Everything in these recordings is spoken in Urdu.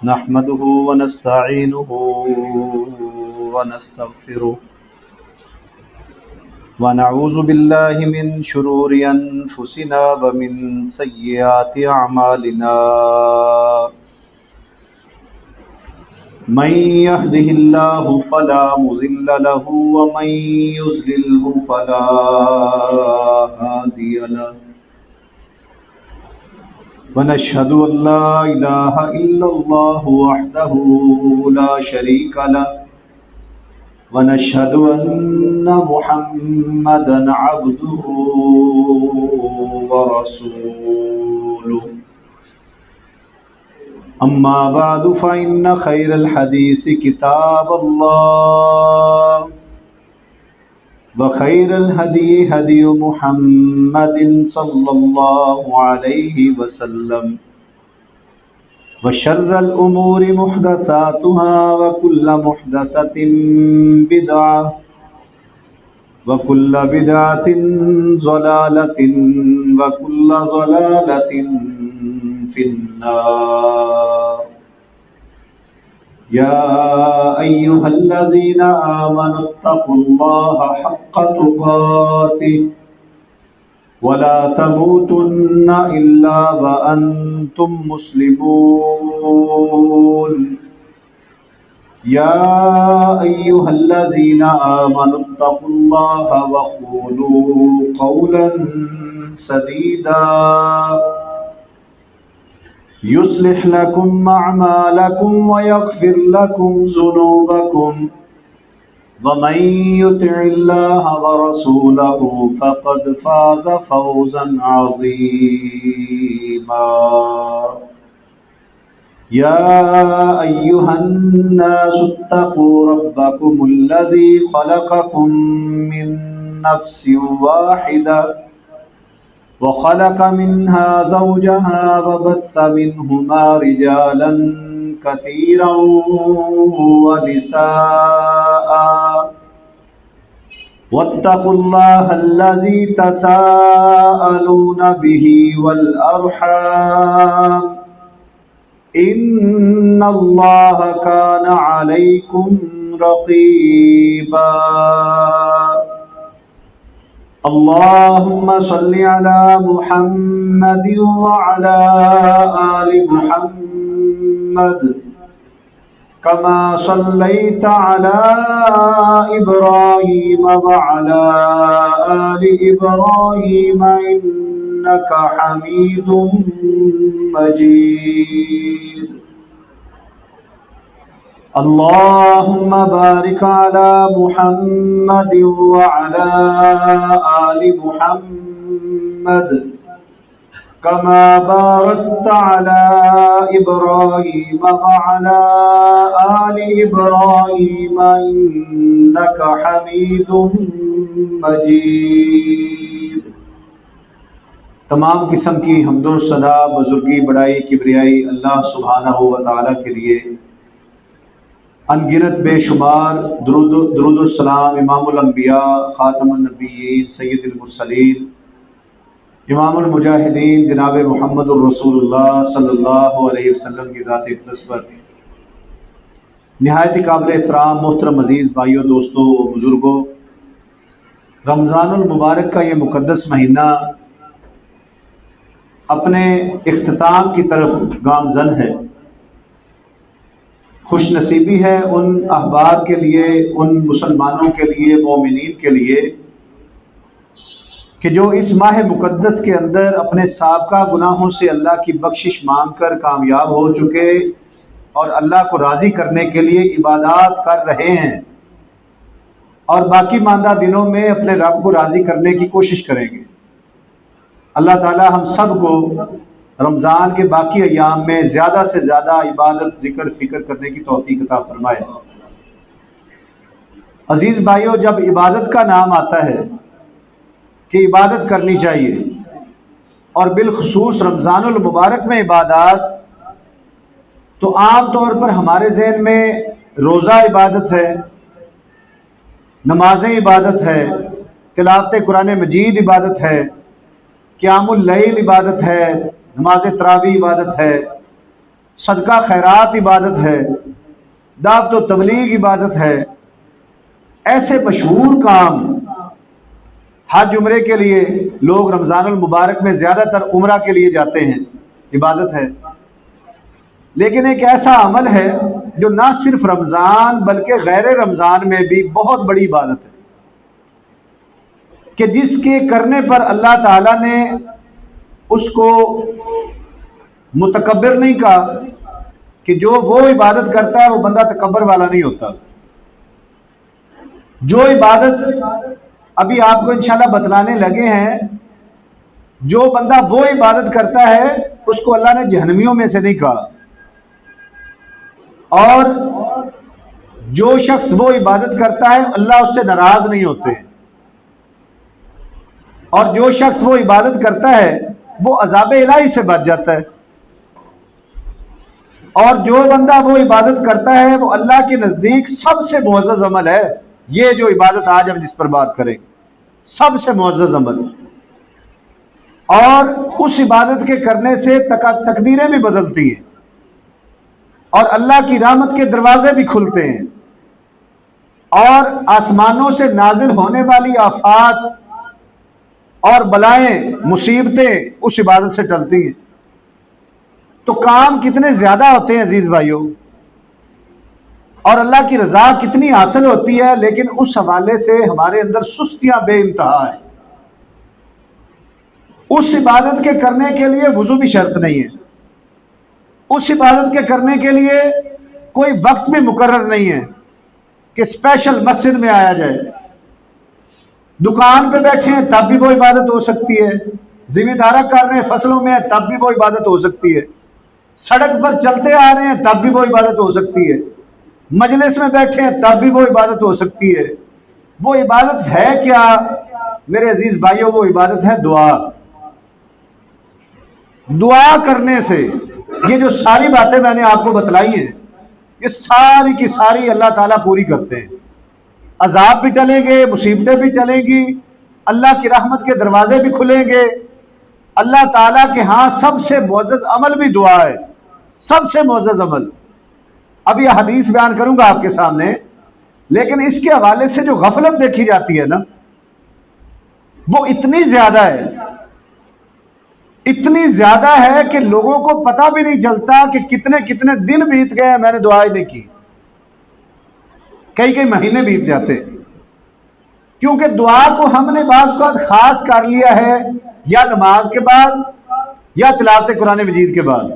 نحمده ونستعينه ونستغفره ونعوذ بالله من شرور أنفسنا ومن سيئات أعمالنا من يهده الله فلا مضل له ومن يضلله فلا هادي له ونشهد أن لا إله إلا الله وحده لا شريك له ونشهد أن محمدا عبده ورسوله أما بعد فإن خير الحديث كتاب الله وخير الهدي هدي محمد صلى الله عليه وسلم وشر الأمور محدثاتها وكل محدثة بدعة وكل بدعة ضلالة وكل ضلالة في النار يا أيها الذين آمنوا اتقوا الله حق تقاته ولا تموتن إلا وأنتم مسلمون يا أيها الذين آمنوا اتقوا الله وقولوا قولا سديدا يصلح لكم أعمالكم ويغفر لكم ذنوبكم ومن يطع الله ورسوله فقد فاز فوزا عظيما يا أيها الناس اتقوا ربكم الذي خلقكم من نفس واحدة وخلق منها زوجها وبث منهما رجالا كثيرا ونساء واتقوا الله الذي تساءلون به والأرحام إن الله كان عليكم رقيبا اللهم صل على محمد وعلى آل محمد كما صليت على إبراهيم وعلى آل إبراهيم إنك حميد مجيد اللهم بارك على محمد وعلى آل محمد كما باركت على إبراهيم وعلى آل إبراهيم إنك حميد مجيد تمام قسم کی حمد و ثنا بزرگی بڑائی کبریائی اللہ سبحانہ و تعالیٰ کے لیے، انگنت بے شمار درود السلام امام الانبیاء خاتم النبیین سید المرسلین امام المجاہدین جناب محمد الرسول اللہ صلی اللہ علیہ وسلم کی ذات اقدس پر نہایت قابل احترام محترم عزیز بھائیوں، دوستوں، بزرگوں، رمضان المبارک کا یہ مقدس مہینہ اپنے اختتام کی طرف گامزن ہے۔ خوش نصیبی ہے ان احباب کے لیے، ان مسلمانوں کے لیے، مومنین کے لیے کہ جو اس ماہ مقدس کے اندر اپنے سابقہ گناہوں سے اللہ کی بخشش مانگ کر کامیاب ہو چکے اور اللہ کو راضی کرنے کے لیے عبادات کر رہے ہیں، اور باقی ماندہ دنوں میں اپنے رب کو راضی کرنے کی کوشش کریں گے۔ اللہ تعالی ہم سب کو رمضان کے باقی ایام میں زیادہ سے زیادہ عبادت، ذکر، فکر کرنے کی توفیق عطا فرمائے۔ عزیز بھائیوں، جب عبادت کا نام آتا ہے کہ عبادت کرنی چاہیے، اور بالخصوص رمضان المبارک میں عبادات، تو عام طور پر ہمارے ذہن میں روزہ عبادت ہے، نمازیں عبادت ہے، تلاوت قرآن مجید عبادت ہے، قیام اللیل عبادت ہے، نماز تراویح عبادت ہے، صدقہ خیرات عبادت ہے، دعوت و تبلیغ عبادت ہے، ایسے مشہور کام، حج عمرے کے لیے لوگ رمضان المبارک میں زیادہ تر عمرہ کے لیے جاتے ہیں، عبادت ہے۔ لیکن ایک ایسا عمل ہے جو نہ صرف رمضان بلکہ غیر رمضان میں بھی بہت بڑی عبادت ہے، کہ جس کے کرنے پر اللہ تعالیٰ نے اس کو متکبر نہیں کہا، کہ جو وہ عبادت کرتا ہے وہ بندہ تکبر والا نہیں ہوتا۔ جو عبادت ابھی آپ کو انشاءاللہ بتلانے لگے ہیں، جو بندہ وہ عبادت کرتا ہے اس کو اللہ نے جہنمیوں میں سے نہیں کہا، اور جو شخص وہ عبادت کرتا ہے اللہ اس سے ناراض نہیں ہوتے، اور جو شخص وہ عبادت کرتا ہے وہ عذاب الہی سے بچ جاتا ہے، اور جو بندہ وہ عبادت کرتا ہے وہ اللہ کے نزدیک سب سے معزز عمل ہے۔ یہ جو عبادت آج ہم جس پر بات کریں، سب سے معزز عمل، اور اس عبادت کے کرنے سے تقدیریں بھی بدلتی ہیں اور اللہ کی رحمت کے دروازے بھی کھلتے ہیں، اور آسمانوں سے نازل ہونے والی آفات اور بلائیں، مصیبتیں اس عبادت سے ٹلتی ہیں۔ تو کام کتنے زیادہ ہوتے ہیں عزیز بھائیوں، اور اللہ کی رضا کتنی حاصل ہوتی ہے، لیکن اس حوالے سے ہمارے اندر سستیاں بے انتہا ہیں۔ اس عبادت کے کرنے کے لیے وضو بھی شرط نہیں ہے، اس عبادت کے کرنے کے لیے کوئی وقت بھی مقرر نہیں ہے کہ اسپیشل مسجد میں آیا جائے۔ دکان پہ بیٹھے ہیں تب بھی وہ عبادت ہو سکتی ہے، زمیندارہ کر رہے ہیں فصلوں میں تب بھی وہ عبادت ہو سکتی ہے، سڑک پر چلتے آ رہے ہیں تب بھی وہ عبادت ہو سکتی ہے، مجلس میں بیٹھے ہیں تب بھی وہ عبادت ہو سکتی ہے۔ وہ عبادت ہے کیا میرے عزیز بھائیوں؟ وہ عبادت ہے دعا۔ دعا کرنے سے یہ جو ساری باتیں میں نے آپ کو بتلائی ہیں، یہ ساری کی ساری اللہ تعالیٰ پوری کرتے ہیں۔ عذاب بھی ٹلیں گے، مصیبتیں بھی ٹلیں گی، اللہ کی رحمت کے دروازے بھی کھلیں گے۔ اللہ تعالیٰ کے ہاں سب سے معزز عمل بھی دعا ہے، سب سے معزز عمل۔ اب یہ حدیث بیان کروں گا آپ کے سامنے، لیکن اس کے حوالے سے جو غفلت دیکھی جاتی ہے نا، وہ اتنی زیادہ ہے، اتنی زیادہ ہے کہ لوگوں کو پتہ بھی نہیں چلتا کہ کتنے کتنے دن بیت گئے میں نے دعا ہی نہیں کی، کئی کئی مہینے بیت جاتے، کیونکہ دعا کو ہم نے بعض کا خاص کر لیا ہے یا نماز کے بعد یا تلاوت قرآن مجید کے بعد،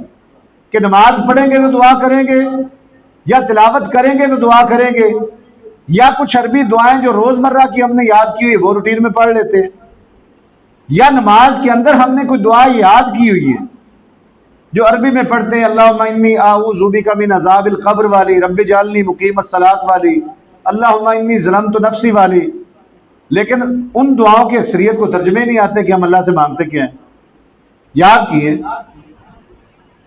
کہ نماز پڑھیں گے تو دعا کریں گے، یا تلاوت کریں گے تو دعا کریں گے، یا کچھ عربی دعائیں جو روزمرہ کی ہم نے یاد کی ہوئی وہ روٹین میں پڑھ لیتے ہیں، یا نماز کے اندر ہم نے کوئی دعا یاد کی ہوئی ہے جو عربی میں پڑھتے ہیں، اللہم انی اعوذ بک من عذاب القبر والی، رب اجعلنی مقیم الصلاۃ والی، اللہم انی ظلمت نفسی والی، لیکن ان دعاؤں کی اکثریت کو ترجمے نہیں آتے کہ ہم اللہ سے مانگتے کیا ہیں، یاد کیے۔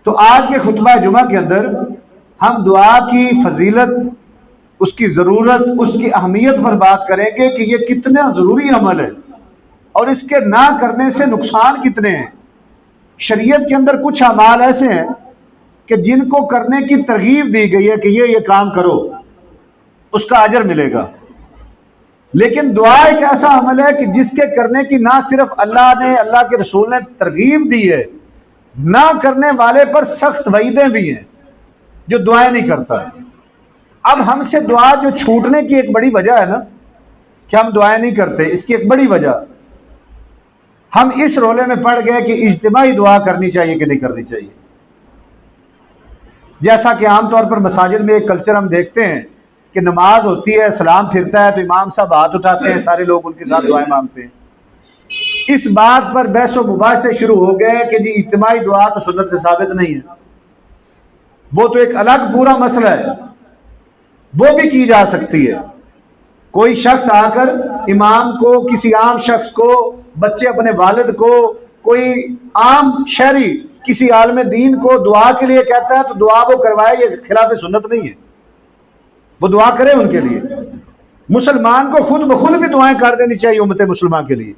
تو آج کے خطبہ جمعہ کے اندر ہم دعا کی فضیلت، اس کی ضرورت، اس کی اہمیت پر بات کریں گے کہ یہ کتنا ضروری عمل ہے اور اس کے نہ کرنے سے نقصان کتنے ہیں۔ شریعت کے اندر کچھ اعمال ایسے ہیں کہ جن کو کرنے کی ترغیب دی گئی ہے کہ یہ کام کرو، اس کا اجر ملے گا، لیکن دعا ایک ایسا عمل ہے کہ جس کے کرنے کی نہ صرف اللہ نے، اللہ کے رسول نے ترغیب دی ہے، نہ کرنے والے پر سخت وعیدیں بھی ہیں جو دعائیں نہیں کرتا۔ اب ہم سے دعا جو چھوٹنے کی ایک بڑی وجہ ہے نا کہ ہم دعائیں نہیں کرتے، اس کی ایک بڑی وجہ ہم اس رولے میں پڑ گئے کہ اجتماعی دعا کرنی چاہیے کہ نہیں کرنی چاہیے۔ جیسا کہ عام طور پر مساجد میں ایک کلچر ہم دیکھتے ہیں کہ نماز ہوتی ہے، سلام پھرتا ہے تو امام صاحب ہاتھ اٹھاتے ہیں، سارے لوگ ان کے ساتھ دعائیں مانگتے ہیں۔ اس بات پر بحث و مباحثے شروع ہو گئے کہ جی اجتماعی دعا تو سنت سے ثابت نہیں ہے، وہ تو ایک الگ پورا مسئلہ ہے، وہ بھی کی جا سکتی ہے۔ کوئی شخص آ کر امام کو، کسی عام شخص کو، بچے اپنے والد کو، کوئی عام شہری کسی عالم دین کو دعا کے لیے کہتا ہے تو دعا وہ کروائے، یہ خلاف سنت نہیں ہے، وہ دعا کرے ان کے لیے۔ مسلمان کو خود بخود بھی دعائیں کر دینی چاہیے امت مسلمان کے لیے۔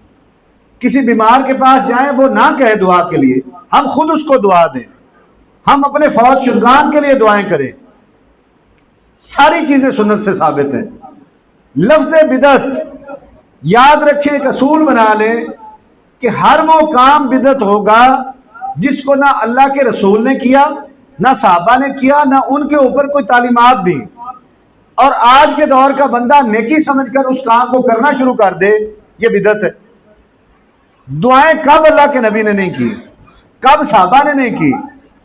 کسی بیمار کے پاس جائیں وہ نہ کہے دعا کے لیے، ہم خود اس کو دعا دیں، ہم اپنے فوج شدگان کے لیے دعائیں کریں، ساری چیزیں سنت سے ثابت ہیں۔ لفظ بدعت یاد رکھیں، ایک اصول بنا لیں کہ ہر وہ کام بدعت ہوگا جس کو نہ اللہ کے رسول نے کیا، نہ صحابہ نے کیا، نہ ان کے اوپر کوئی تعلیمات دی، اور آج کے دور کا بندہ نیکی سمجھ کر اس کام کو کرنا شروع کر دے، یہ بدعت ہے۔ دعائیں کب اللہ کے نبی نے نہیں کی، کب صحابہ نے نہیں کی؟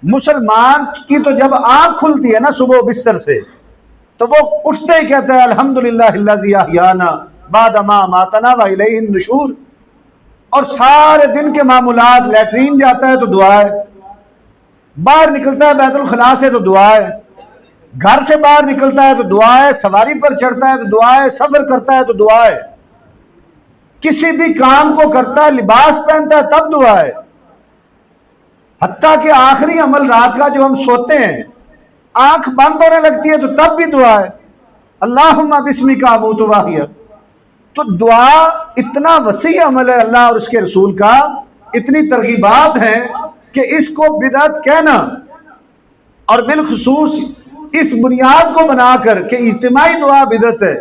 مسلمان کی تو جب آنکھ کھلتی ہے نا صبح بستر سے، تو وہ اٹھتے ہی کہتا ہے الحمدللہ الذی احیانا بعد ما اماتنا والیہ النشور، اور سارے دن کے معمولات، لیٹرین جاتا ہے تو دعا ہے، باہر نکلتا ہے بیت الخلاء سے تو دعا ہے، گھر سے باہر نکلتا ہے تو دعا ہے، سواری پر چڑھتا ہے تو دعا ہے، سفر کرتا ہے تو دعا ہے، کسی بھی کام کو کرتا ہے، لباس پہنتا ہے تب دعا ہے، حتیٰ کہ آخری عمل رات کا جو ہم سوتے ہیں، آنکھ بند ہونے لگتی ہے تو تب بھی دعا ہے، اللہم بسمک اموت واحیا۔ تو دعا اتنا وسیع عمل ہے اللہ اور اس کے رسول کا، اتنی ترغیبات ہیں کہ اس کو بدعت کہنا، اور بالخصوص اس بنیاد کو بنا کر کہ اجتماعی دعا بدعت ہے،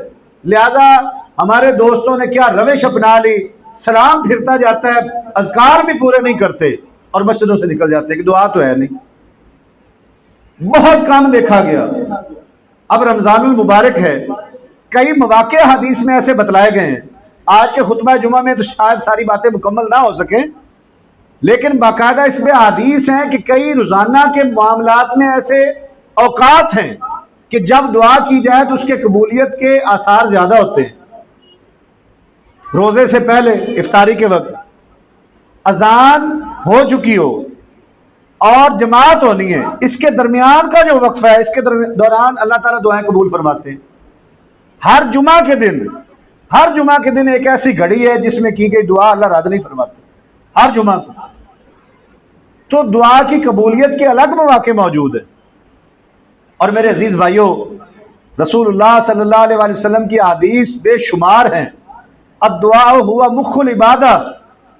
لہذا ہمارے دوستوں نے کیا روش اپنا لی، سلام پھرتا جاتا ہے، اذکار بھی پورے نہیں کرتے اور مسجدوں سے نکل جاتے ہیں کہ دعا تو ہے نہیں۔ بہت کم دیکھا گیا۔ اب رمضان المبارک ہے، کئی مواقع حدیث میں ایسے بتلائے گئے ہیں، آج کے خطبہ جمعہ میں تو شاید ساری باتیں مکمل نہ ہو سکیں، لیکن باقاعدہ اس میں حدیث ہیں کہ کئی روزانہ کے معاملات میں ایسے اوقات ہیں کہ جب دعا کی جائے تو اس کے قبولیت کے آثار زیادہ ہوتے ہیں۔ روزے سے پہلے افطاری کے وقت اذان ہو چکی ہو اور جماعت ہونی ہے، اس کے درمیان کا جو وقفہ ہے، اس کے دوران اللہ تعالیٰ دعائیں قبول فرماتے ہیں۔ ہر جمعہ کے دن ایک ایسی گھڑی ہے جس میں کی گئی دعا اللہ رد نہیں فرماتے، ہر جمعہ کو۔ تو دعا کی قبولیت کے الگ مواقع موجود ہیں، اور میرے عزیز بھائیوں، رسول اللہ صلی اللہ علیہ وآلہ وسلم کی احادیث بے شمار ہیں۔ اب دعا ہوا مخ العبادہ،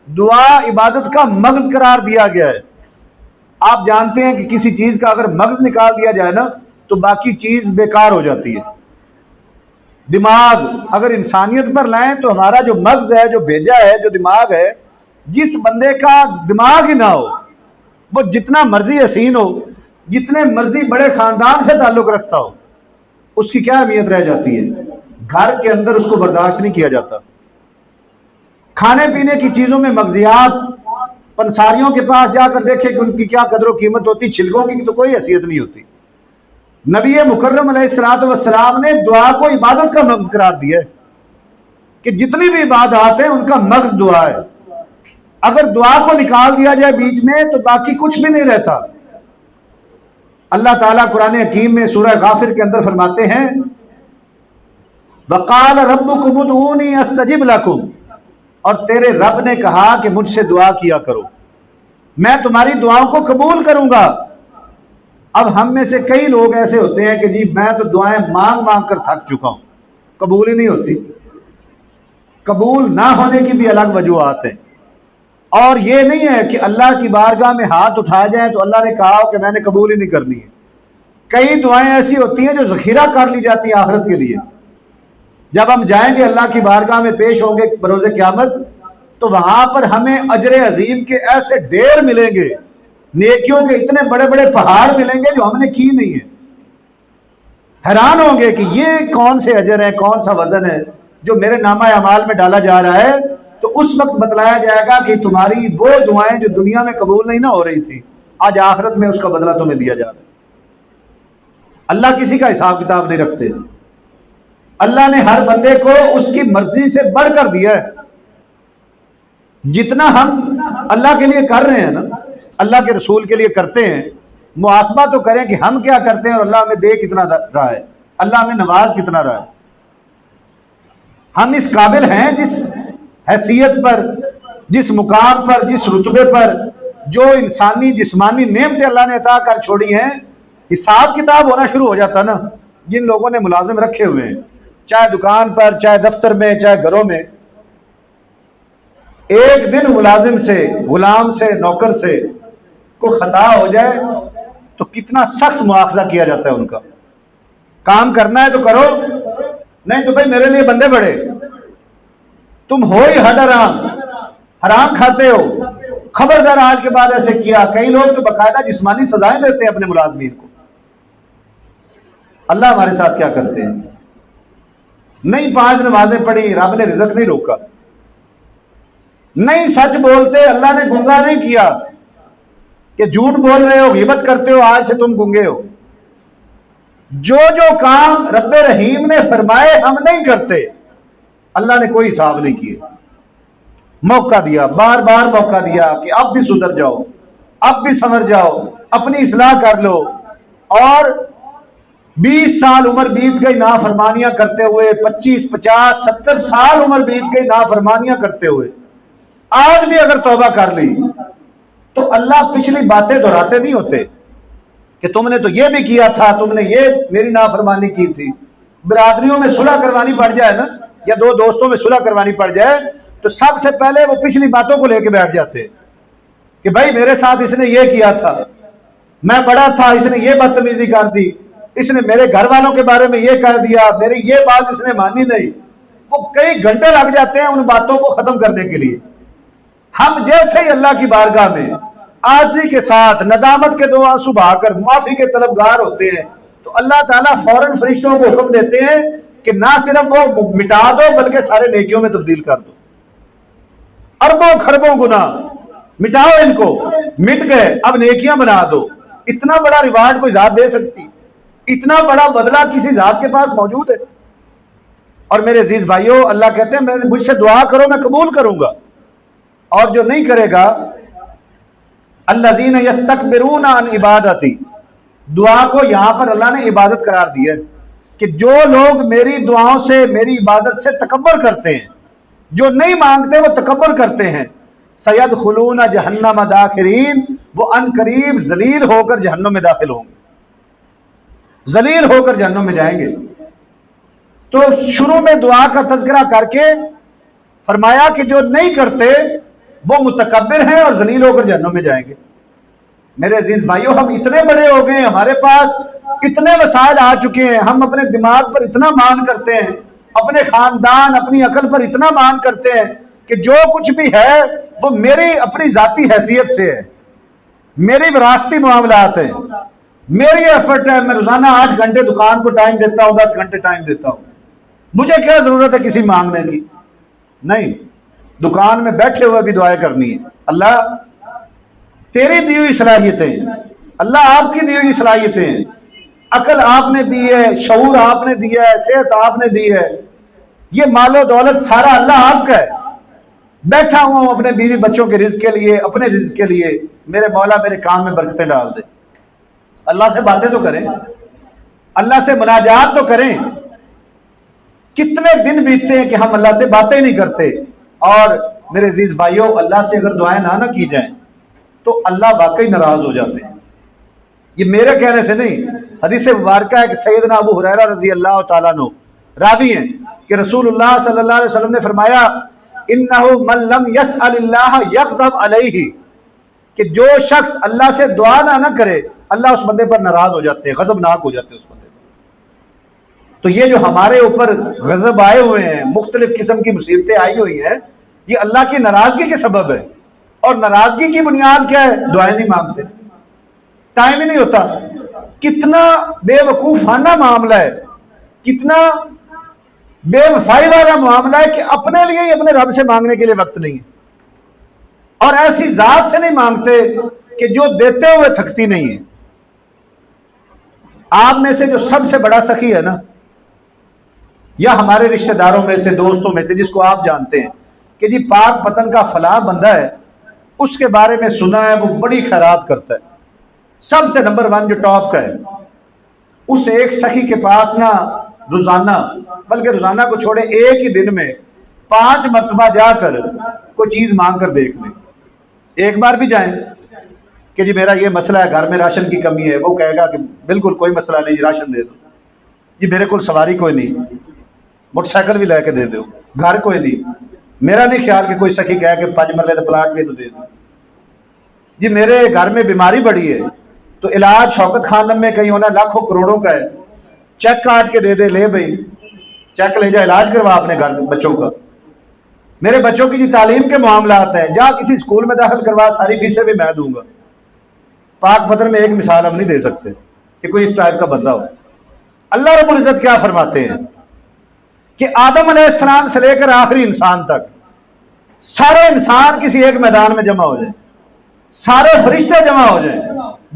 دعا عبادت کا مغز قرار دیا گیا ہے۔ آپ جانتے ہیں کہ کسی چیز کا اگر مغز نکال دیا جائے نا تو باقی چیز بیکار ہو جاتی ہے۔ دماغ اگر انسانیت پر لائیں تو ہمارا جو مغز ہے، جو بھیجا ہے، جو دماغ ہے، جس بندے کا دماغ ہی نہ ہو، وہ جتنا مرضی حسین ہو، جتنے مرضی بڑے خاندان سے تعلق رکھتا ہو، اس کی کیا اہمیت رہ جاتی ہے؟ گھر کے اندر اس کو برداشت نہیں کیا جاتا۔ کھانے پینے کی چیزوں میں مغزیات، پنساریوں کے پاس جا کر دیکھیں کہ ان کی کیا قدر و قیمت ہوتی، چھلکوں کی تو کوئی حیثیت نہیں ہوتی۔ نبی مکرم علیہ الصلوۃ والسلام نے دعا کو عبادت کا مغز قرار دیا ہے کہ جتنی بھی عبادات ہیں ان کا مغز دعا ہے۔ اگر دعا کو نکال دیا جائے بیچ میں تو باقی کچھ بھی نہیں رہتا۔ اللہ تعالیٰ قرآن حکیم میں سورہ غافر کے اندر فرماتے ہیں وَقَالَ رَبُّكُمُ ادْعُونِي أَسْتَجِبْ لَكُمْ، اور تیرے رب نے کہا کہ مجھ سے دعا کیا کرو، میں تمہاری دعاؤں کو قبول کروں گا۔ اب ہم میں سے کئی لوگ ایسے ہوتے ہیں کہ جی میں تو دعائیں مانگ مانگ کر تھک چکا ہوں، قبول ہی نہیں ہوتی۔ قبول نہ ہونے کی بھی الگ وجوہات ہیں، اور یہ نہیں ہے کہ اللہ کی بارگاہ میں ہاتھ اٹھایا جائے تو اللہ نے کہا ہو کہ میں نے قبول ہی نہیں کرنی ہے۔ کئی دعائیں ایسی ہوتی ہیں جو ذخیرہ کر لی جاتی ہیں آخرت کے لیے۔ جب ہم جائیں گے اللہ کی بارگاہ میں پیش ہوں گے بروز قیامت، تو وہاں پر ہمیں اجر عظیم کے ایسے ڈھیر ملیں گے، نیکیوں کے اتنے بڑے بڑے پہاڑ ملیں گے جو ہم نے کی نہیں ہے۔ حیران ہوں گے کہ یہ کون سے اجر ہیں، کون سا وزن ہے جو میرے نامہ اعمال میں ڈالا جا رہا ہے۔ تو اس وقت بتلایا جائے گا کہ تمہاری وہ دعائیں جو دنیا میں قبول نہیں نہ ہو رہی تھی، آج آخرت میں اس کا بدلہ تمہیں دیا جا رہا ہے۔ اللہ کسی کا حساب کتاب نہیں رکھتے، اللہ نے ہر بندے کو اس کی مرضی سے بڑھ کر دیا ہے۔ جتنا ہم اللہ کے لیے کر رہے ہیں نا، اللہ کے رسول کے لیے کرتے ہیں، محاسبہ تو کریں کہ ہم کیا کرتے ہیں اور اللہ ہمیں دے کتنا رہا ہے، اللہ ہمیں نواز کتنا رہا ہے۔ ہم اس قابل ہیں جس حیثیت پر، جس مقام پر، جس رتبے پر، جو انسانی جسمانی نعمتیں اللہ نے عطا کر چھوڑی ہیں، حساب کتاب ہونا شروع ہو جاتا نا جن لوگوں نے ملازم رکھے ہوئے ہیں، چاہے دکان پر، چاہے دفتر میں، چاہے گھروں میں۔ ایک دن ملازم سے، غلام سے، نوکر سے کوئی خطا ہو جائے تو کتنا سخت مواخذہ کیا جاتا ہے ان کا. کام کرنا ہے تو کرو، نہیں تو بھائی میرے لیے بندے بڑے، تم ہو ہی حد حرام، حرام کھاتے ہو، خبردار آج کے بعد ایسے کیا. کئی لوگ تو باقاعدہ جسمانی سزائیں دیتے ہیں اپنے ملازمین کو. اللہ ہمارے ساتھ کیا کرتے ہیں؟ نہیں 5 نمازیں پڑھی، رب نے رزق نہیں روکا. نہیں سچ بولتے، اللہ نے گنگا نہیں کیا کہ جھوٹ بول رہے ہو، غیبت کرتے ہو، آج سے تم گنگے ہو. جو کام رب رحیم نے فرمائے ہم نہیں کرتے، اللہ نے کوئی حساب نہیں کیے. موقع دیا، بار بار موقع دیا کہ اب بھی سدھر جاؤ، اب بھی سمجھ جاؤ، اپنی اصلاح کر لو. اور 20 سال عمر بیت گئی نافرمانیاں کرتے ہوئے، 25 50 70 سال عمر بیت گئی نافرمانیاں کرتے ہوئے. آج بھی اگر توبہ کر لی تو اللہ پچھلی باتیں دہراتے نہیں ہوتے کہ تم نے تو یہ بھی کیا تھا، تم نے یہ میری نافرمانی کی تھی. برادریوں میں صلح کروانی پڑ جائے نا، یا 2 دوستوں میں صلح کروانی پڑ جائے تو سب سے پہلے وہ پچھلی باتوں کو لے کے بیٹھ جاتے کہ بھائی میرے ساتھ اس نے یہ کیا تھا، میں بڑا تھا، اس نے یہ بدتمیزی کر دی، اس نے میرے گھر والوں کے بارے میں یہ کر دیا، میری یہ بات اس نے مانی نہیں. وہ کئی گھنٹے لگ جاتے ہیں ان باتوں کو ختم کرنے کے لیے. ہم جیسے ہی اللہ کی بارگاہ میں عاجزی کے ساتھ ندامت کے 2 آنسو بہا کر معافی کے طلبگار ہوتے ہیں تو اللہ تعالیٰ فوراً فرشتوں کو حکم دیتے ہیں کہ نہ صرف وہ مٹا دو بلکہ سارے نیکیوں میں تبدیل کر دو. اربوں خربوں گناہ مٹاؤ، ان کو مٹ گئے، اب نیکیاں بنا دو. اتنا بڑا ریوارڈ کوئی ذات دے سکتی؟ اتنا بڑا بدلہ کسی ذات کے پاس موجود ہے؟ اور میرے عزیز بھائیوں، اللہ کہتے ہیں مجھ سے دعا کرو میں قبول کروں گا، اور جو نہیں کرے گا الذین یستکبرون عن عبادتی. دعا کو یہاں پر اللہ نے عبادت قرار دیا ہے کہ جو لوگ میری دعاؤں سے، میری عبادت سے تکبر کرتے ہیں، جو نہیں مانگتے وہ تکبر کرتے ہیں، سیدخلون جہنم داخرین، وہ ان قریب ذلیل ہو کر جہنم میں داخل ہوں گے، ذلیل ہو کر جہنم میں جائیں گے. تو شروع میں دعا کا تذکرہ کر کے فرمایا کہ جو نہیں کرتے وہ متکبر ہیں اور ذلیل ہو کر جہنم میں جائیں گے. میرے عزیز بھائیوں، ہم اتنے بڑے ہو گئے ہیں، ہمارے پاس اتنے وسائل آ چکے ہیں، ہم اپنے دماغ پر اتنا مان کرتے ہیں، اپنے خاندان، اپنی عقل پر اتنا مان کرتے ہیں کہ جو کچھ بھی ہے وہ میری اپنی ذاتی حیثیت سے ہے، میری وراثتی معاملات ہیں، میری ایفرٹ ہے. میں روزانہ 8 گھنٹے دکان کو ٹائم دیتا ہوں، 10 گھنٹے ٹائم دیتا ہوں. مجھے کیا ضرورت ہے کسی مانگنے کی؟ نہیں، دکان میں بیٹھے ہوئے بھی دعائیں کرنی ہے. اللہ تیری دی ہوئی صلاحیتیں، اللہ آپ کی دی ہوئی صلاحیتیں، عقل آپ نے دی ہے، شعور آپ نے دیا ہے، صحت آپ نے دی ہے، یہ مال و دولت سارا اللہ آپ کا ہے. بیٹھا ہوں اپنے بیوی بچوں کے رزق کے لیے، اپنے رزق کے لیے. میرے مولا میرے کام میں برکتیں ڈال دے. اللہ سے باتیں تو کریں، اللہ سے مناجات تو کریں. کتنے دن بیتتے ہیں کہ ہم اللہ سے باتیں نہیں کرتے. اور میرے عزیز بھائیوں، اللہ سے اگر دعائیں نہ کی جائیں تو اللہ واقعی ناراض ہو جاتے ہیں. یہ میرے کہنے سے نہیں، حدیث مبارکہ ہے کہ سیدنا ابو ہریرہ رضی اللہ تعالیٰ عنہ راوی ہیں کہ رسول اللہ صلی اللہ علیہ وسلم نے فرمایا انہ من لم یسأل اللہ یغضب علیہ، کہ جو شخص اللہ سے دعا نہ کرے اللہ اس بندے پر ناراض ہو جاتے ہیں، غضبناک ہو جاتے ہیں اس بندے پر. تو یہ جو ہمارے اوپر غضب آئے ہوئے ہیں، مختلف قسم کی مصیبتیں آئی ہوئی ہیں، یہ اللہ کی ناراضگی کے سبب ہے. اور ناراضگی کی بنیاد کیا ہے؟ دعائیں نہیں مانگتے، ٹائم ہی نہیں ہوتا. کتنا بے وقوفانہ معاملہ ہے، کتنا بے وفائی والا معاملہ ہے کہ اپنے لیے ہی اپنے رب سے مانگنے کے لیے وقت نہیں ہے، اور ایسی ذات سے نہیں مانگتے کہ جو دیتے ہوئے تھکتی نہیں ہے. آپ میں سے جو سب سے بڑا سخی ہے نا، یا ہمارے رشتہ داروں میں سے، دوستوں میں سے جس کو آپ جانتے ہیں کہ جی پاک پتن کا فلاں بندہ ہے، اس کے بارے میں سنا ہے وہ بڑی خیرات کرتا ہے، سب سے نمبر 1 جو ٹاپ کا ہے، اس ایک سخی کے پاس نا روزانہ، بلکہ روزانہ کو چھوڑے ایک ہی دن میں 5 مرتبہ جا کر کوئی چیز مانگ کر دیکھ لیں. ایک بار بھی جائیں کہ جی میرا یہ مسئلہ ہے، گھر میں راشن کی کمی ہے، وہ کہے گا کہ بالکل کوئی مسئلہ نہیں، راشن دے دو. جی میرے کو سواری کوئی نہیں، موٹر سائیکل بھی لے کے دے دو. گھر کوئی نہیں، میرا نہیں خیال کہ کوئی سخی کہے کہ 5 مرلے کا پلاٹ بھی تو دے دو. جی میرے گھر میں بیماری بڑی ہے، تو علاج شوکت خانم میں کہیں ہونا لاکھوں کروڑوں کا ہے، چیک کاٹ کے دے دے، لے بھائی چیک لے جا، علاج کروا اپنے گھر بچوں کا۔ میرے بچوں کی جی تعلیم کے معاملات ہیں، جا کسی اسکول میں داخل کروا، ساری فیسیں بھی میں دوں گا۔ پاک پتر میں ایک مثال ہم نہیں دے سکتے کہ کوئی اس ٹائپ کا بندہ ہو۔ اللہ رب العزت کیا فرماتے ہیں کہ آدم علیہ السلام سے لے کر آخری انسان تک سارے انسان کسی ایک میدان میں جمع ہو جائیں، سارے فرشتے جمع ہو جائیں،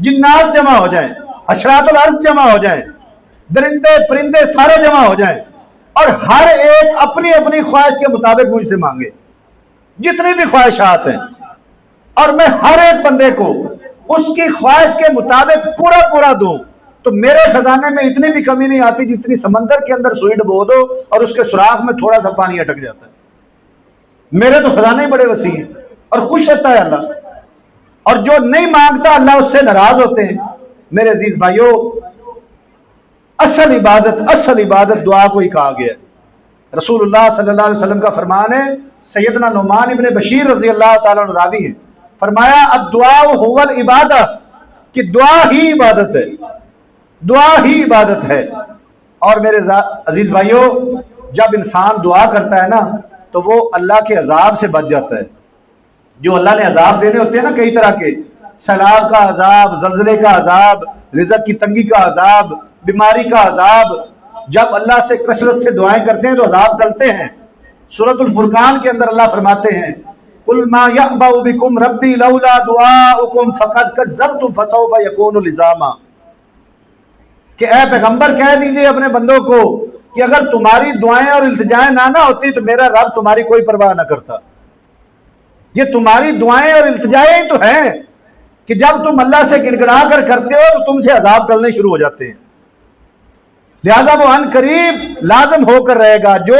جنات جمع ہو جائیں، حشرات الارض جمع ہو جائیں، درندے پرندے سارے جمع ہو جائیں، اور ہر ایک اپنی اپنی خواہش کے مطابق مجھ سے مانگے جتنی بھی خواہشات ہیں، اور میں ہر ایک بندے کو اس کی خواہش کے مطابق پورا پورا دوں، تو میرے خزانے میں اتنی بھی کمی نہیں آتی جتنی سمندر کے اندر سوئی ڈبو دو اور اس کے سوراخ میں تھوڑا سا پانی اٹک جاتا ہے۔ میرے تو خزانے ہی بڑے وسیع ہیں، اور خوش رہتا ہے اللہ، اور جو نہیں مانگتا اللہ اس سے ناراض ہوتے ہیں۔ میرے عزیز بھائیوں، اصل عبادت دعا کو ہی کہا گیا ہے۔ رسول اللہ صلی اللہ علیہ وسلم کا فرمان ہے، سیدنا نعمان ابن بشیر رضی اللہ تعالیٰ عنہ راوی ہے، فرمایا الدعاء هو العبادہ، کہ دعا ہی عبادت ہے، دعا ہی عبادت ہے۔ اور میرے عزیز بھائیوں، جب انسان دعا کرتا ہے نا تو وہ اللہ کے عذاب سے بچ جاتا ہے۔ جو اللہ نے عذاب دینے ہوتے ہیں نا کئی طرح کے، سیلاب کا عذاب، زلزلے کا عذاب، رزق کی تنگی کا عذاب، بیماری کا عذاب، جب اللہ سے کثرت سے دعائیں کرتے ہیں تو عذاب ٹلتے ہیں۔ سورۃ الفرقان کے اندر اللہ فرماتے ہیں قُلْ مَا يَعْبَأُ بِكُمْ رَبِّي لَوْلَا دُعَاؤُكُمْ فَقَدْ كَذَّبْتُمْ فَسَوْفَ يَكُونُ لِزَامًا، کہ اے پیغمبر کہہ دیجئے اپنے بندوں کو کہ اگر تمہاری دعائیں اور التجائیں نہ ہوتی تو میرا رب تمہاری کوئی پرواہ نہ کرتا۔ یہ تمہاری دعائیں اور التجائیں ہی تو ہیں کہ جب تم اللہ سے گڑ گڑا کر کرتے ہو تو تم سے عذاب ٹلنے شروع ہو جاتے ہیں۔ لہذا وہ عن قریب لازم ہو کر رہے گا، جو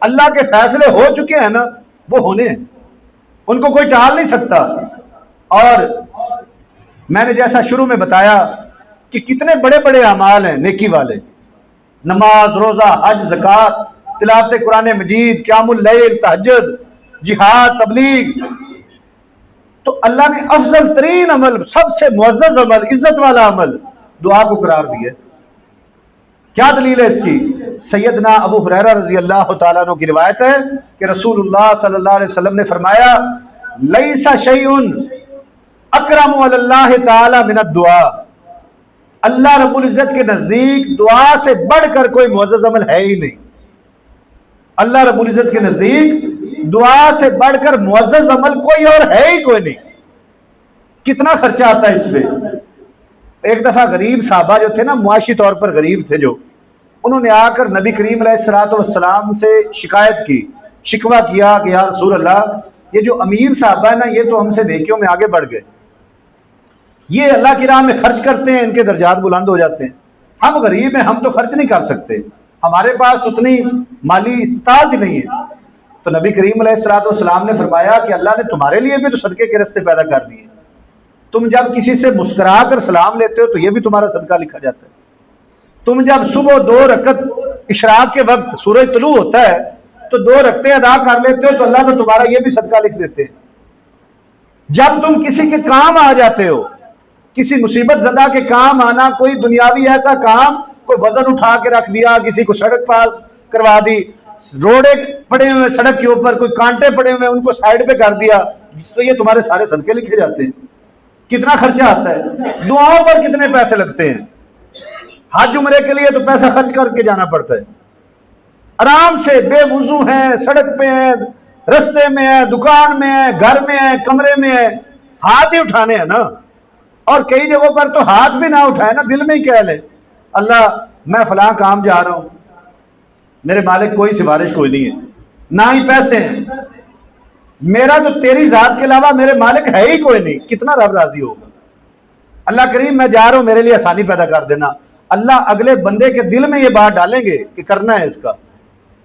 اللہ کے فیصلے ہو چکے ہیں نا وہ ہونے ہیں، ان کو کوئی ٹال نہیں سکتا۔ اور میں نے جیسا شروع میں بتایا کہ کتنے بڑے بڑے اعمال ہیں نیکی والے، نماز، روزہ، حج، زکوٰۃ، تلاوت قرآن مجید، قیام اللیل، تہجد، جہاد، تبلیغ، تو اللہ نے افضل ترین عمل، سب سے معزز عمل، عزت والا عمل دعا کو قرار دیا۔ کیا دلیل ہے اس کی؟ سیدنا ابو ہریرہ رضی اللہ تعالیٰ عنہ کی روایت ہے کہ رسول اللہ صلی اللہ علیہ وسلم نے فرمایا لیس شیء اکرم علی اللہ تعالی من الدعاء، اللہ رب العزت کے نزدیک دعا سے بڑھ کر کوئی معزز عمل ہے ہی نہیں۔ اللہ رب العزت کے نزدیک دعا سے بڑھ کر معزز عمل کوئی اور ہے ہی کوئی نہیں۔ کتنا خرچہ آتا ہے اس پہ؟ ایک دفعہ غریب صحابہ جو تھے نا، معاشی طور پر غریب تھے جو، انہوں نے آ کر نبی کریم علیہ الصلوۃ والسلام سے شکایت کی، شکوہ کیا کہ یا رسول اللہ، یہ جو امیر صحابہ ہے نا یہ تو ہم سے نیکیوں میں آگے بڑھ گئے، یہ اللہ کی راہ میں خرچ کرتے ہیں، ان کے درجات بلند ہو جاتے ہیں، ہم غریب ہیں، ہم تو خرچ نہیں کر سکتے، ہمارے پاس اتنی مالی استطاعت نہیں ہے۔ تو نبی کریم علیہ الصلوۃ والسلام نے فرمایا کہ اللہ نے تمہارے لیے بھی تو صدقے کے راستے پیدا کر دیے، تم جب کسی سے مسکرا کر سلام لیتے ہو تو یہ بھی تمہارا صدقہ لکھا جاتا ہے، تم جب صبح 2 رکعت اشراق کے وقت سورج طلوع ہوتا ہے تو 2 رکعتیں ادا کر لیتے ہو تو اللہ تو تمہارا یہ بھی صدقہ لکھ دیتے ہیں۔ جب تم کسی کے کام آ جاتے ہو، کسی مصیبت زدہ کے کام آنا، کوئی دنیاوی ایسا کام، کوئی وزن اٹھا کے رکھ دیا، کسی کو سڑک پار کروا دی، روڑے پڑے ہوئے سڑک کے اوپر کوئی کانٹے پڑے ہوئے ان کو سائڈ پہ کر دیا، تو یہ تمہارے سارے صدقے لکھے جاتے ہیں۔ کتنا خرچہ آتا ہے، دعاؤں پر کتنے پیسے لگتے ہیں، حج عمرے کے لیے تو پیسہ خرچ کر کے جانا پڑتا ہے، آرام سے بے وضو ہیں، سڑک پہ ہیں، رستے میں ہے، دکان میں ہے، گھر میں ہے، کمرے میں ہے، ہاتھ ہی اٹھانے ہیں نا، اور کئی جگہوں پر تو ہاتھ بھی نہ اٹھائے نا، دل میں ہی کہہ لے اللہ میں فلاں کام جا رہا ہوں، میرے مالک کوئی سفارش کوئی نہیں ہے، نہ ہی پیسے ہیں، میرا تو تیری ذات کے علاوہ میرے مالک ہے ہی کوئی نہیں، کتنا رب راضی ہوگا۔ اللہ کریم میں جا رہا ہوں، میرے لیے آسانی پیدا کر دینا، اللہ اگلے بندے کے دل میں یہ بات ڈالیں گے کہ کرنا ہے اس کا،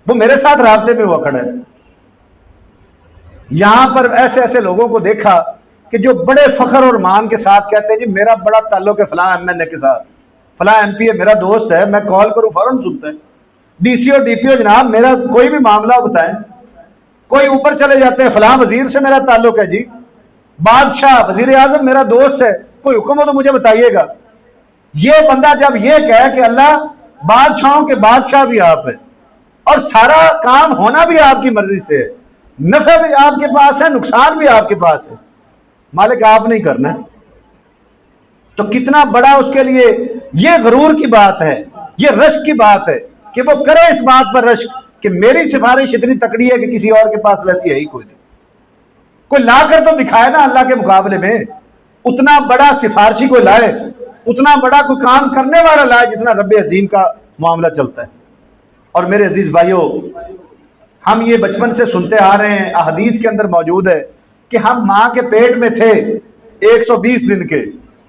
وہ میرے ساتھ رابطے میں ہوا کھڑا ہے۔ یہاں پر ایسے ایسے لوگوں کو دیکھا کہ جو بڑے فخر اور مان کے ساتھ کہتے ہیں جی میرا بڑا تعلق ہے فلاں ایم ایل اے کے ساتھ، فلاں ایم پی اے میرا دوست ہے، میں کال کروں فوراً سنتا ہے، D C O D P او جناب میرا کوئی بھی معاملہ بتائیں، کوئی اوپر چلے جاتے ہیں فلاں وزیر سے میرا تعلق ہے جی، بادشاہ وزیر اعظم میرا دوست ہے، کوئی حکم ہو تو مجھے بتائیے گا، یہ بندہ جب یہ کہے کہ اللہ بادشاہوں کے بادشاہ بھی آپ ہیں اور سارا کام ہونا بھی آپ کی مرضی سے ہے، نفع بھی آپ کے پاس ہے، نقصان بھی آپ کے پاس ہے، مالک آپ نہیں کرنا، تو کتنا بڑا اس کے لیے یہ غرور کی بات ہے، یہ رشک کی بات ہے کہ وہ کرے اس بات پر رشک کہ میری سفارش اتنی تکڑی ہے کہ کسی اور کے پاس ویسی ہے ہی کوئی نہیں۔ کوئی لا کر تو دکھائے نا اللہ کے مقابلے میں، اتنا بڑا سفارشی کوئی لائے، اتنا بڑا کوئی کام کرنے والا لائے جتنا رب عظیم کا معاملہ چلتا ہے۔ اور میرے عزیز بھائیوں، ہم یہ بچپن سے سنتے آ رہے ہیں، احادیث کے اندر موجود ہے کہ ہم ماں کے پیٹ میں تھے 120 دن کے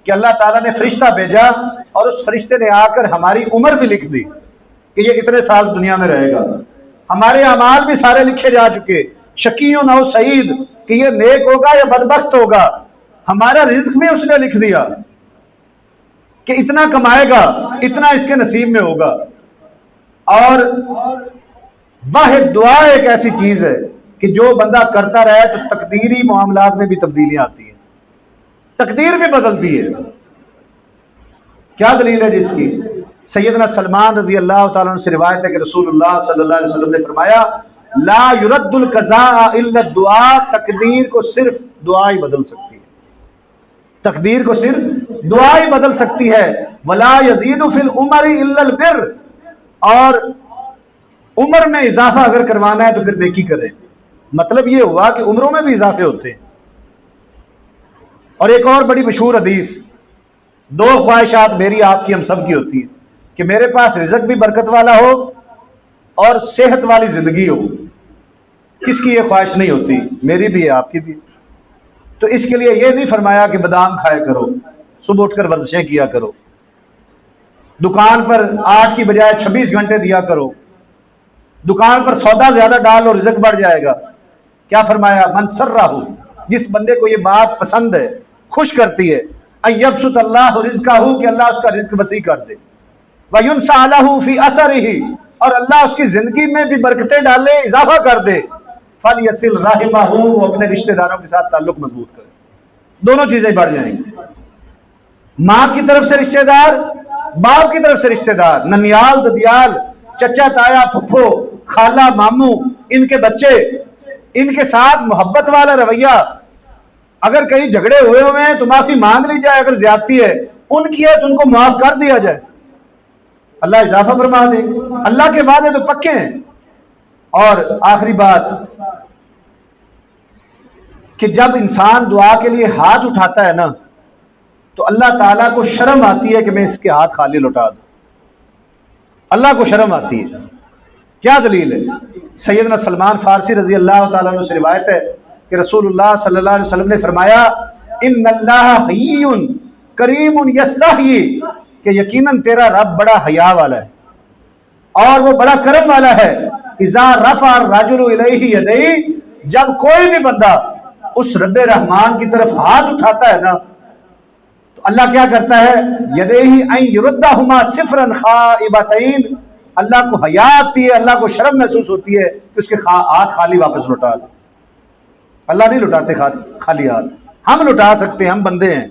کہ اللہ تعالیٰ نے فرشتہ بھیجا اور اس فرشتے نے آ کر ہماری عمر بھی لکھ دی کہ یہ اتنے سال دنیا میں رہے گا، ہمارے اعمال بھی سارے لکھے جا چکے، شقیٌ او سعید کہ یہ نیک ہوگا یا بدبخت ہوگا، ہمارا رزق بھی اس نے لکھ دیا کہ اتنا کمائے گا، اتنا اس کے نصیب میں ہوگا۔ اور واحد دعا ایک ایسی چیز ہے کہ جو بندہ کرتا رہے تو تقدیری معاملات میں بھی تبدیلیاں آتی ہیں، تقدیر بھی بدلتی ہے۔ کیا دلیل ہے جس کی؟ سیدنا سلمان رضی اللہ تعالیٰ عنہ سے روایت ہے کہ رسول اللہ صلی اللہ علیہ وسلم نے فرمایا لا يرد القضاء الا الدعاء، تقدیر کو صرف دعا ہی بدل سکتی ہے، تقدیر کو صرف دعا ہی بدل سکتی ہے۔ ولا يزيد في العمر الا البر، اور عمر میں اضافہ اگر کروانا ہے تو پھر نیکی کرے، مطلب یہ ہوا کہ عمروں میں بھی اضافے ہوتے ہیں۔ اور ایک اور بڑی مشہور حدیث، دو خواہشات میری آپ کی ہم سب کی ہوتی ہیں کہ میرے پاس رزق بھی برکت والا ہو اور صحت والی زندگی ہو۔ کس کی یہ خواہش نہیں ہوتی؟ میری بھی ہے، آپ کی بھی۔ تو اس کے لیے یہ نہیں فرمایا کہ بادام کھایا کرو، صبح اٹھ کر ورزشیں کیا کرو، دکان پر 8 کی بجائے 26 گھنٹے دیا کرو، دکان پر سودا زیادہ ڈال اور رزق بڑھ جائے گا۔ کیا فرمایا؟ من سرہ، جس بندے کو یہ بات پسند ہے، خوش کرتی ہے، ان یبسط اللہ رزقہ، کہ اللہ اس کا رزق وسیع کر دے، وینسع لہ فی اثرہ، اور اللہ اس کی زندگی میں بھی برکتیں ڈالے، اضافہ کر دے، فلیصل رحمہ، وہ اپنے رشتہ داروں کے ساتھ تعلق مضبوط کرے، دونوں چیزیں بڑھ جائیں گی۔ ماں کی طرف سے رشتہ دار، باپ کی طرف سے رشتہ دار، ننیال ددیال، چچا تایا پھپھو خالہ ماموں، ان کے بچے، ان کے ساتھ محبت والا رویہ۔ اگر کہیں جھگڑے ہوئے ہیں تو معافی مانگ لی جائے، اگر زیادتی ہے ان کی ہے تو ان کو معاف کر دیا جائے، اللہ اضافہ فرما دے، اللہ کے وعدے تو پکے ہیں۔ اور آخری بات کہ جب انسان دعا کے لیے ہاتھ اٹھاتا ہے نا تو اللہ تعالیٰ کو شرم آتی ہے کہ میں اس کے ہاتھ خالی لوٹا دوں، اللہ کو شرم آتی ہے۔ کیا دلیل ہے؟ سیدنا سلمان فارسی رضی اللہ تعالیٰ عنہ سے روایت ہے کہ رسول اللہ صلی اللہ علیہ وسلم نے فرمایا ان اللہ حی کریم یستحیی، کہ یقیناً تیرا رب بڑا حیا والا ہے اور وہ بڑا کرم والا ہے۔ اذا رفع الرجل الیہ یدیہ، جب کوئی بھی بندہ اس رب رحمان کی طرف ہاتھ اٹھاتا ہے نا تو اللہ کیا کرتا ہے؟ یدیہ ان یردہما صفرا خائبتین، اللہ کو حیا آتی ہے، اللہ کو شرم محسوس ہوتی ہے کہ اس کے ہاتھ خالی واپس لوٹا دے۔ اللہ نہیں لوٹاتے خالی ہاتھ، ہم لوٹا سکتے ہیں، ہم بندے ہیں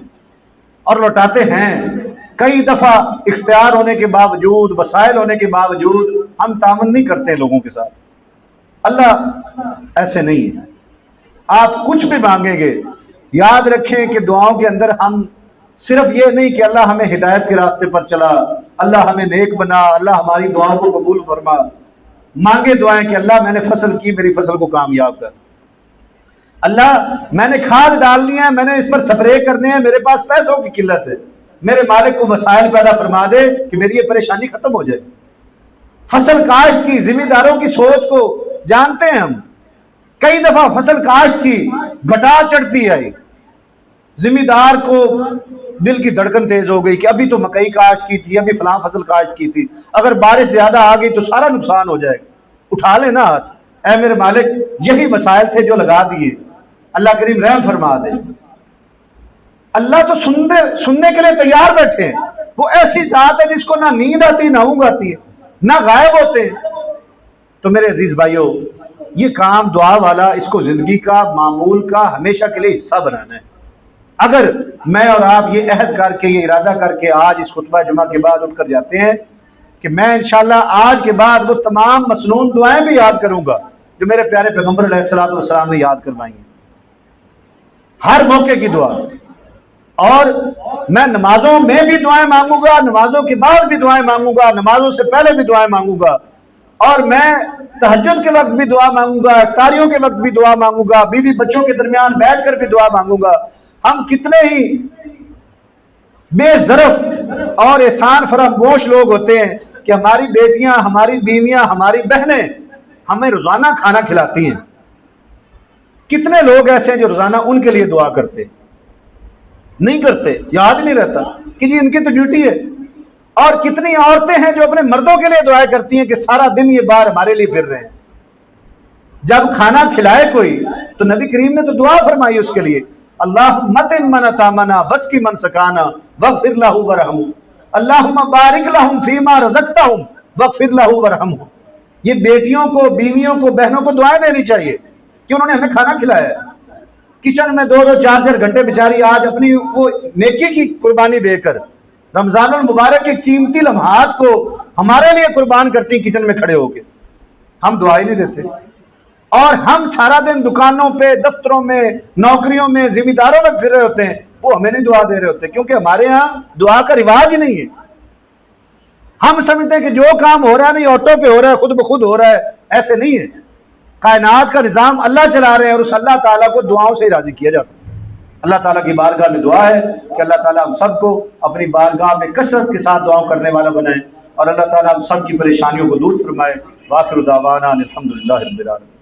اور لوٹاتے ہیں۔ کئی دفعہ اختیار ہونے کے باوجود، وسائل ہونے کے باوجود ہم تعاون نہیں کرتے لوگوں کے ساتھ۔ اللہ ایسے نہیں ہے، آپ کچھ بھی مانگیں گے یاد رکھیں کہ دعاؤں کے اندر ہم صرف یہ نہیں کہ اللہ ہمیں ہدایت کے راستے پر چلا، اللہ ہمیں نیک بنا، اللہ ہماری دعاؤں کو قبول فرما، مانگے دعائیں کہ اللہ میں نے فصل کی، میری فصل کو کامیاب کر، اللہ میں نے کھاد ڈالنی ہے، میں نے اس پر سپرے کرنے ہیں، میرے پاس پیسوں کی قلت ہے، میرے مالک کو وسائل پیدا فرما دے کہ میری یہ پریشانی ختم ہو جائے۔ فصل کاشت کی ذمہ داروں کی سوچ کو جانتے ہیں ہم، کئی دفعہ فصل کاشت کی گھٹا چڑھتی ہے، ذمہ دار کو دل کی دھڑکن تیز ہو گئی کہ ابھی تو مکئی کاشت کی تھی، ابھی فلاں فصل کاشت کی تھی، اگر بارش زیادہ آ گئی تو سارا نقصان ہو جائے گا، اٹھا لینا ہاتھ، اے میرے مالک یہی وسائل تھے جو لگا دیے، اللہ کریم رحم فرما دے۔ اللہ تو سننے کے لیے تیار بیٹھے ہیں، وہ ایسی ذات ہے جس کو نہ نیند آتی نہ اونگ آتی ہے، نہ غائب ہوتے ہیں۔ تو میرے عزیز بھائیوں، یہ کام دعا والا، اس کو زندگی کا معمول کا ہمیشہ کے لیے حصہ بنانا ہے۔ اگر میں اور آپ یہ عہد کر کے یہ ارادہ کر کے آج اس خطبہ جمعہ کے بعد اٹھ کر جاتے ہیں کہ میں انشاءاللہ آج کے بعد وہ تمام مسنون دعائیں بھی یاد کروں گا جو میرے پیارے پیغمبر علیہ الصلوۃ والسلام نے یاد کروائیں گے، ہر موقع کی دعا، اور میں نمازوں میں بھی دعائیں مانگوں گا، نمازوں کے بعد بھی دعائیں مانگوں گا، نمازوں سے پہلے بھی دعائیں مانگوں گا، اور میں تہجد کے وقت بھی دعا مانگوں گا، افطاریوں کے وقت بھی دعا مانگوں گا، بیوی بچوں کے درمیان بیٹھ کر بھی دعا مانگوں گا۔ ہم کتنے ہی بے ظرف اور احسان فراموش لوگ ہوتے ہیں کہ ہماری بیٹیاں، ہماری بیویاں، ہماری بہنیں ہمیں روزانہ کھانا کھلاتی ہیں۔ کتنے لوگ ایسے ہیں جو روزانہ ان کے لیے دعا کرتے نہیں کرتے، یاد نہیں رہتا کہ جی ان کی تو ڈیوٹی ہے۔ اور کتنی عورتیں ہیں جو اپنے مردوں کے لیے دعائیں کرتی ہیں کہ سارا دن یہ باہر ہمارے لیے پھر رہے ہیں۔ جب کھانا کھلائے کوئی تو نبی کریم نے تو دعا فرمائی اس کے لیے، اللہم مطعم من اطعمنا واسقِ من سقانا واغفر لہ وارحمہ، اللہم بارک لہم فیما رزقتہم واغفر لہ وارحمہ۔ یہ بیٹیوں کو، بیویوں کو، بہنوں کو دعائیں دینی چاہیے کہ انہوں نے ہمیں کھانا کھلایا ہے، کچن میں 2-2 4-4 گھنٹے بیچاری آج اپنی وہ نیکی کی قربانی دے کر رمضان المبارک کے قیمتی لمحات کو ہمارے لیے قربان کرتی کچن میں کھڑے ہو کے، ہم دعا ہی نہیں دیتے۔ اور ہم سارا دن دکانوں پہ، دفتروں میں، نوکریوں میں، ذمہ داروں میں پھر رہے ہوتے ہیں، وہ ہمیں نہیں دعا دے رہے ہوتے کیونکہ ہمارے ہاں دعا کا رواج ہی نہیں ہے۔ ہم سمجھتے ہیں کہ جو کام ہو رہا ہے نہیں آٹو پہ ہو رہا ہے، خود بخود ہو رہا ہے، ایسے نہیں ہے۔ کائنات کا نظام اللہ چلا رہے ہیں اور اس اللہ تعالیٰ کو دعاؤں سے راضی کیا جاتا ہے۔ اللہ تعالیٰ کی بارگاہ میں دعا ہے کہ اللہ تعالیٰ ہم سب کو اپنی بارگاہ میں کثرت کے ساتھ دعاؤں کرنے والا بنائے، اور اللہ تعالیٰ ہم سب کی پریشانیوں کو دور فرمائے۔ وآخر دعوانا ان الحمدللہ رب العالمین۔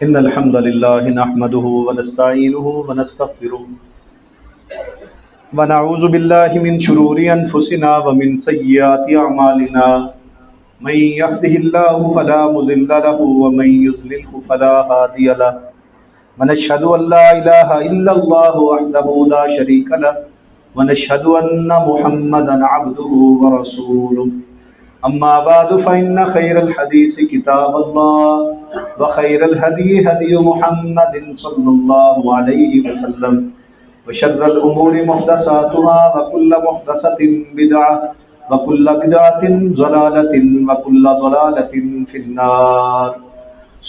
ان الحمد للہ نحمده ونستعینه ونستغفره ونعوذ باللہ من شرور انفسنا ومن سیئات اعمالنا، من يهده الله فلا مضل له ومن يضلل فلا هادي له، ونشهد ان لا اله الا الله وحده لا شريك له، ونشهد ان محمدا عبده ورسوله۔ اما بعد فإن خير الحديث كتاب الله وخير الهدي هدي محمد صلى الله عليه وسلم، وشر الأمور محدثاتها وكل محدثة بدعة وكل بدعة ضلالة وكل ضلالة في النار۔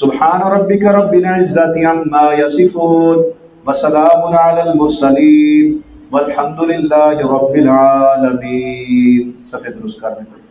سبحان ربك رب العزة عما يصفون وسلام على المرسلين والحمد لله رب العالمين۔ سفید درست کرنے